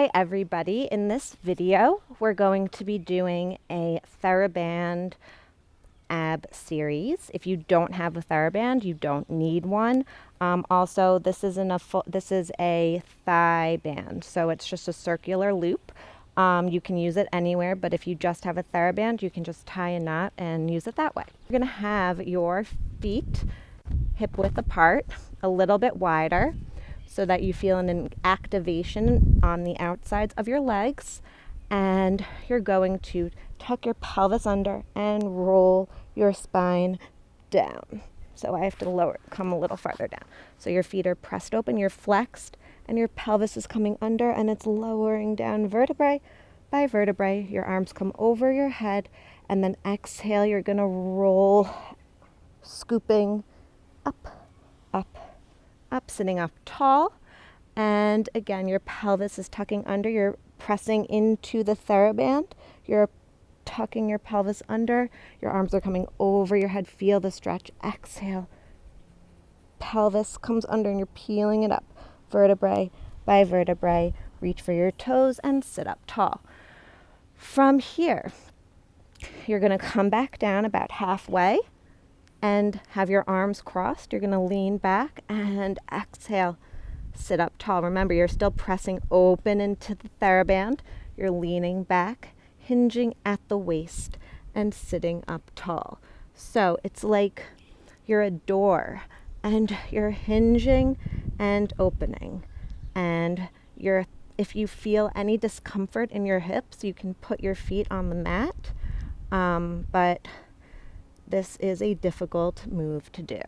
Hi everybody, in this video we're going to be doing a Thera-band ab series. If you don't have a Thera-band, you don't need one. Also, this isn't this is a thigh band, so it's just a circular loop. You can use it anywhere, but if you just have a Thera-band, you can just tie a knot and use it that way. You're going to have your feet hip width apart, a little bit wider, so that you feel an activation on the outsides of your legs, and you're going to tuck your pelvis under and roll your spine down. So I have to come a little farther down. So your feet are pressed open, you're flexed, and your pelvis is coming under and it's lowering down vertebrae by vertebrae. Your arms come over your head, and then exhale, you're gonna roll, scooping up, up, sitting up tall. And again, your pelvis is tucking under. You're pressing into the Thera-band. You're tucking your pelvis under. Your arms are coming over your head. Feel the stretch. Exhale. Pelvis comes under and you're peeling it up. Vertebrae by vertebrae. Reach for your toes and sit up tall. From here, you're going to come back down about halfway and have your arms crossed. You're going to lean back and exhale, sit up tall. Remember, you're still pressing open into the Thera-band. You're leaning back, hinging at the waist, and sitting up tall. So it's like you're a door, and you're hinging and opening. And if you feel any discomfort in your hips, you can put your feet on the mat. But this is a difficult move to do.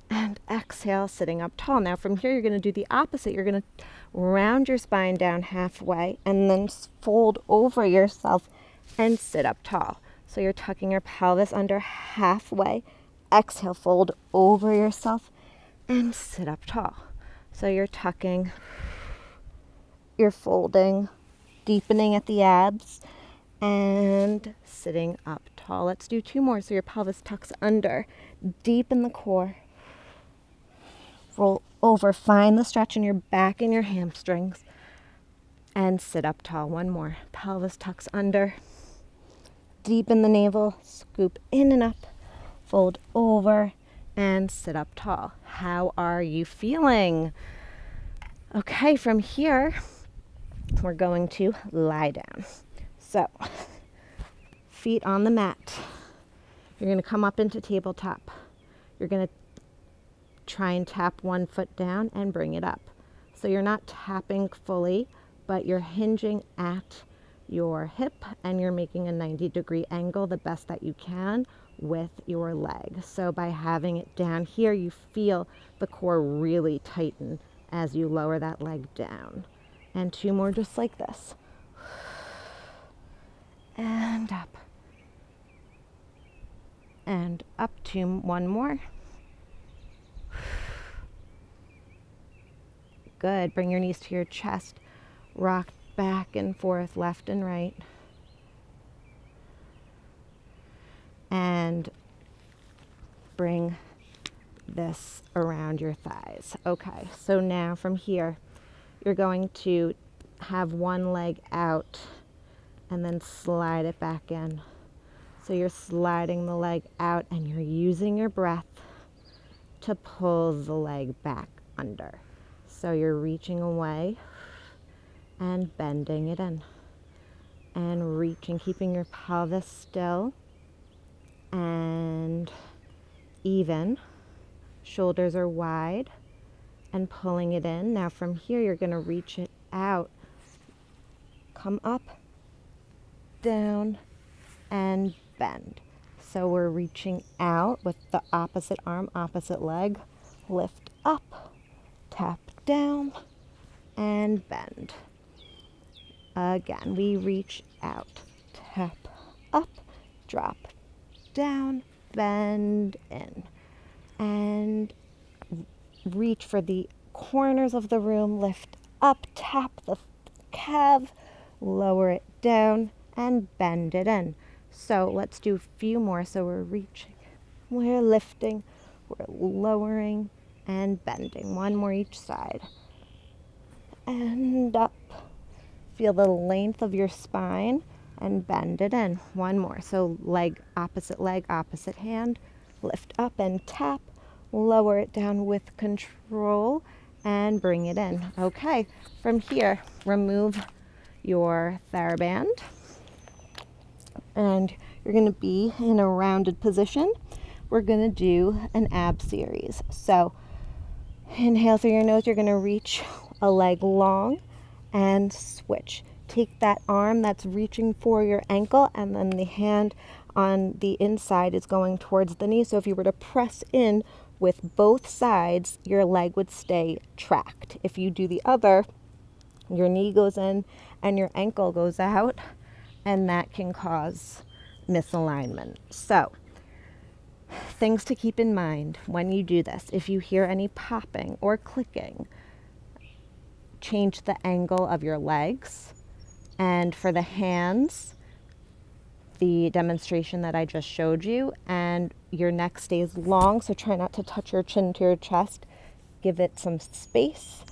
And exhale, sitting up tall. Now from here, you're going to do the opposite. You're going to round your spine down halfway and then fold over yourself and sit up tall. So you're tucking your pelvis under halfway. Exhale, fold over yourself and sit up tall. So you're tucking, you're folding, deepening at the abs, and sitting up tall. Let's do two more. So your pelvis tucks under, deep in the core. Roll over, find the stretch in your back and your hamstrings, and sit up tall. One more. Pelvis tucks under, deep in the navel, scoop in and up, fold over, and sit up tall. How are you feeling? Okay, from here, we're going to lie down. So, feet on the mat. You're going to come up into tabletop. You're going to try and tap one foot down and bring it up. So you're not tapping fully, but you're hinging at your hip and you're making a 90-degree angle the best that you can with your leg. So by having it down here, you feel the core really tighten as you lower that leg down. And two more just like this. And up. And up to one more. Good. Bring your knees to your chest. Rock back and forth, left and right. And bring this around your thighs. Okay, so now from here, you're going to have one leg out and then slide it back in. So you're sliding the leg out and you're using your breath to pull the leg back under. So you're reaching away and bending it in. And reaching, keeping your pelvis still and even. Shoulders are wide and pulling it in. Now from here, you're going to reach it out. Come up, down, and bend. So we're reaching out with the opposite arm, opposite leg. Lift up, tap down, and bend. Again, we reach out, tap up, drop down, bend in, and reach for the corners of the room. Lift up, tap the calf, lower it down, and bend it in. So let's do a few more. So we're reaching, we're lifting, we're lowering, and bending. One more each side. And up, Feel the length of your spine and bend it in. One more. So leg, opposite hand. Lift up and tap. Lower it down with control and bring it in. Okay, from here, remove your Thera-band. And you're going to be in a rounded position. We're going to do an ab series. So inhale through your nose. You're going to reach a leg long and switch. Take that arm that's reaching for your ankle, and then the hand on the inside is going towards the knee. So if you were to press in with both sides, your leg would stay tracked. If you do the other, your knee goes in and your ankle goes out, and that can cause misalignment. So things to keep in mind when you do this: if you hear any popping or clicking, change the angle of your legs. And for the hands, the demonstration that I just showed you, and your neck stays long, so try not to touch your chin to your chest. Give it some space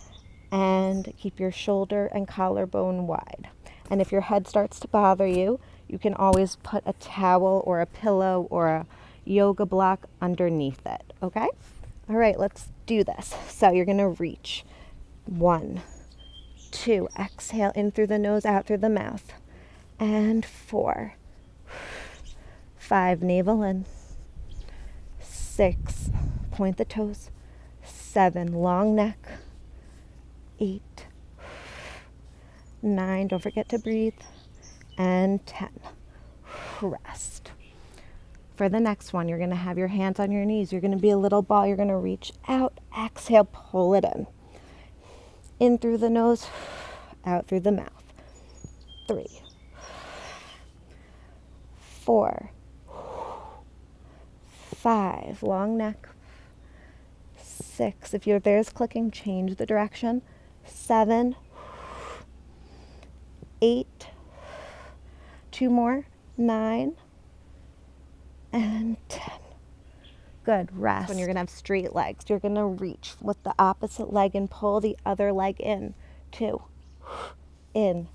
and keep your shoulder and collarbone wide. And if your head starts to bother you, you can always put a towel or a pillow or a yoga block underneath it, okay? All right, let's do this. So you're gonna reach. 1, 2, exhale in through the nose, out through the mouth. And 4, 5, navel in. 6, point the toes. 7, long neck. 8, 9, don't forget to breathe. And 10, rest. For the next one, you're going to have your hands on your knees. You're going to be a little ball. You're going to reach out, exhale, pull it in through the nose, out through the mouth. 3, 4, 5, long neck. 6, if your there's clicking, change the direction. 7, 8, 2 more, 9, and 10. Good, rest. When you're gonna have straight legs, you're gonna reach with the opposite leg and pull the other leg in. 2, in,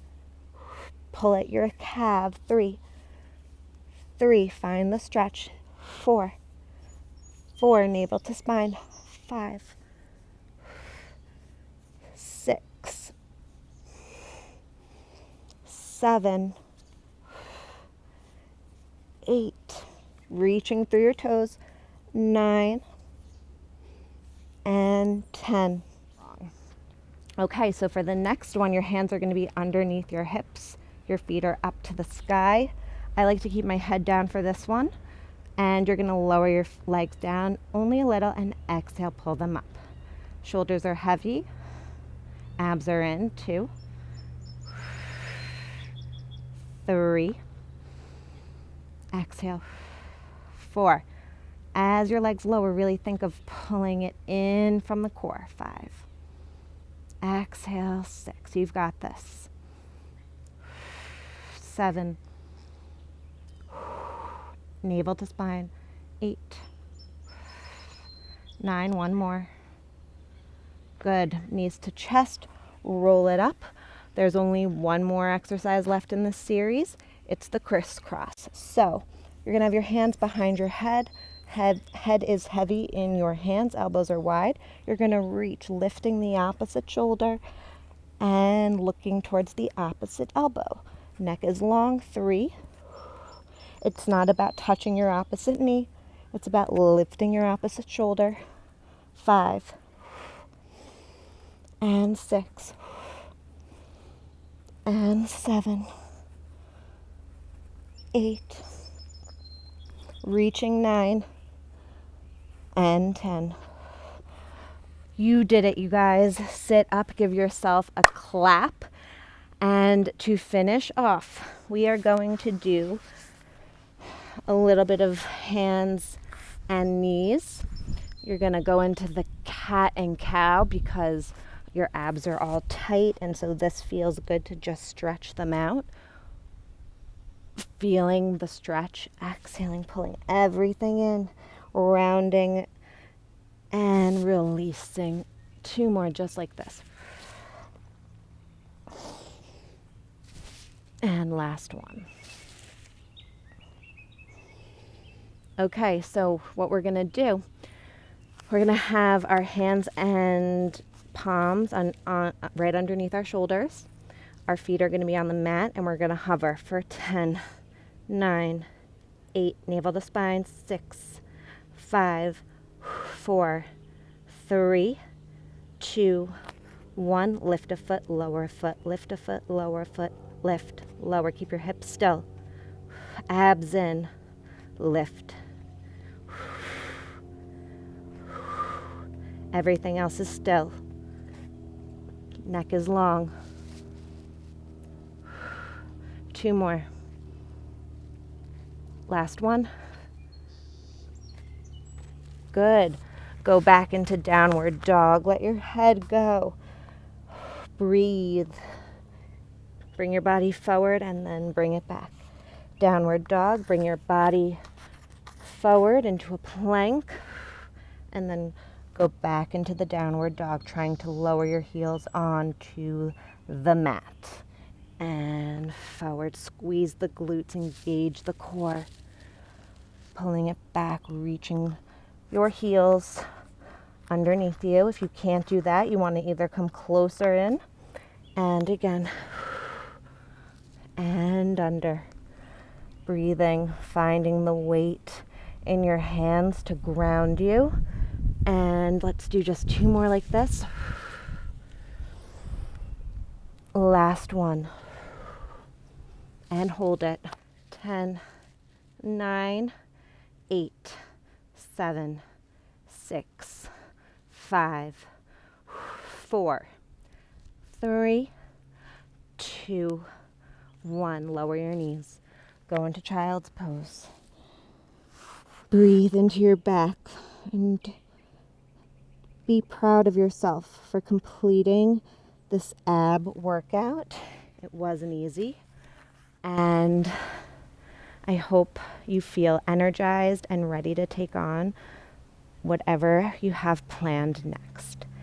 pull at your calf. 3, find the stretch. 4, navel to spine. 5, 6, 7, 8, reaching through your toes. 9, and 10. Okay, so for the next one, your hands are going to be underneath your hips. Your feet are up to the sky. I like to keep my head down for this one. And you're going to lower your legs down only a little and exhale, pull them up. Shoulders are heavy. Abs are in. 2, 3. Exhale. 4. As your legs lower, really think of pulling it in from the core. 5. Exhale. 6. You've got this. 7. Navel to spine. 8. 9. One more. Good. Knees to chest. Roll it up. There's only one more exercise left in this series. It's the crisscross. So you're going to have your hands behind your head. Head is heavy in your hands. Elbows are wide. You're going to reach, lifting the opposite shoulder and looking towards the opposite elbow. Neck is long. 3. It's not about touching your opposite knee. It's about lifting your opposite shoulder. 5, and 6, and 7, 8, reaching 9, and 10. You did it, you guys. Sit up, give yourself a clap. And to finish off, we are going to do a little bit of hands and knees. You're going to go into the cat and cow because your abs are all tight, and so this feels good to just stretch them out. Feeling the stretch, exhaling, pulling everything in, rounding and releasing. 2 more just like this. And last one. Okay, so what we're gonna do, we're gonna have our hands and palms on right underneath our shoulders. Our feet are gonna be on the mat, and we're gonna hover for 10, 9, 8, navel to spine, 6, 5, 4, 3, 2, 1. Lift a foot, lower a foot, lift a foot, lower a foot, lift, lower. Keep your hips still. Abs in, lift. Everything else is still. Neck is long. 2 more. Last one. Good. Go back into downward dog. Let your head go. Breathe. Bring your body forward and then bring it back. Downward dog. Bring your body forward into a plank and then go back into the downward dog, trying to lower your heels onto the mat. And forward. Squeeze the glutes, engage the core. Pulling it back, reaching your heels underneath you. If you can't do that, you want to either come closer in and again, and under. Breathing, finding the weight in your hands to ground you. And let's do just 2 more like this. Last one. And hold it. 10, 9, 8, 7, 6, 5, 4, 3, 2, 1. Lower your knees. Go into child's pose. Breathe into your back and be proud of yourself for completing this ab workout. It wasn't easy, and I hope you feel energized and ready to take on whatever you have planned next.